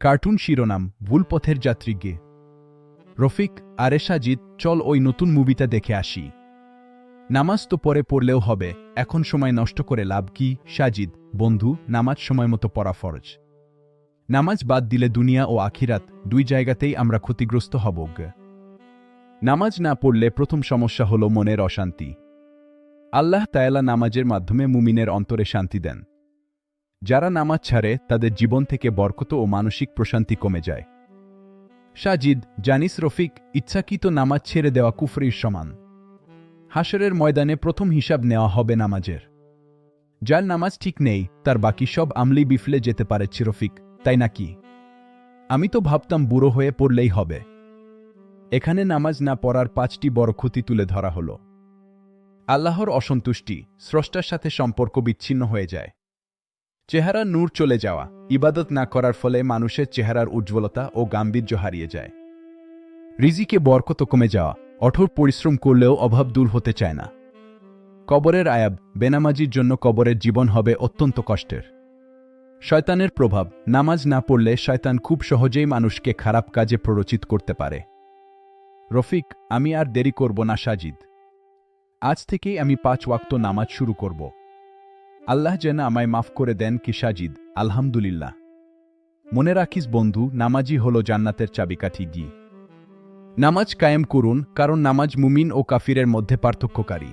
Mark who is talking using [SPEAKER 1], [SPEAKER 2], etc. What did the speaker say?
[SPEAKER 1] Cartoon শিরোনাম ভুল পথের যাত্রী গে। রফিক, আরে সাজিদ, চল ওই নতুন মুভিটা দেখে আসি। নামাজ তো পরে পড়লেও হবে, এখন সময় নষ্ট করে লাভ কি? সাজিদ, বন্ধু, নামাজ সময় মতো পড়া ফরজ। নামাজ বাদ দিলে দুনিয়া ও আখিরাত দুই জায়গাতেই আমরা ক্ষতিগ্রস্ত হব। নামাজ না পড়লে প্রথম সমস্যা হল মনের অশান্তি। আল্লাহ তায়ালা নামাজের মাধ্যমে মুমিনের অন্তরে শান্তি দেন। যারা নামাজ ছাড়ে তাদের জীবন থেকে বরকত ও মানসিক প্রশান্তি কমে যায়। সাজিদ, জানিস রফিক, ইচ্ছাকৃত নামাজ ছেড়ে দেওয়া কুফরির সমান। হাসরের ময়দানে প্রথম হিসাব নেওয়া হবে নামাজের। যার নামাজ ঠিক নেই তার বাকি সব আমলি বিফলে যেতে পারে। রফিক, তাই নাকি? আমি তো ভাবতাম বুড়ো হয়ে পড়লেই হবে। এখানে নামাজ না পড়ার 5টি বড় ক্ষতি তুলে ধরা হল। আল্লাহর অসন্তুষ্টি, স্রষ্টার সাথে সম্পর্ক বিচ্ছিন্ন হয়ে যায়। চেহারার নূর চলে যাওয়া, ইবাদত না করার ফলে মানুষের চেহারার উজ্জ্বলতা ও গাম্ভীর্য হারিয়ে যায়। রিজিকে বরকত কমে যাওয়া, কঠোর পরিশ্রম করলেও অভাব দূর হতে চায় না। কবরের আয়াব, বেনামাজির জন্য কবরের জীবন হবে অত্যন্ত কষ্টের। শয়তানের প্রভাব, নামাজ না পড়লে শয়তান খুব সহজেই মানুষকে খারাপ কাজে প্ররোচিত করতে পারে। রফিক, আমি আর দেরি করব না সাজিদ। আজ থেকেই আমি 5 ওয়াক্ত নামাজ শুরু করব। আল্লাহ যেন আমায় মাফ করে দেন কি সাজিদ, আলহামদুলিল্লাহ। মনে রাখিস বন্ধু, নামাজই হল জান্নাতের চাবিকাঠি। নামাজ কায়েম করুন, কারণ নামাজ মুমিন ও কাফিরের মধ্যে পার্থক্যকারী।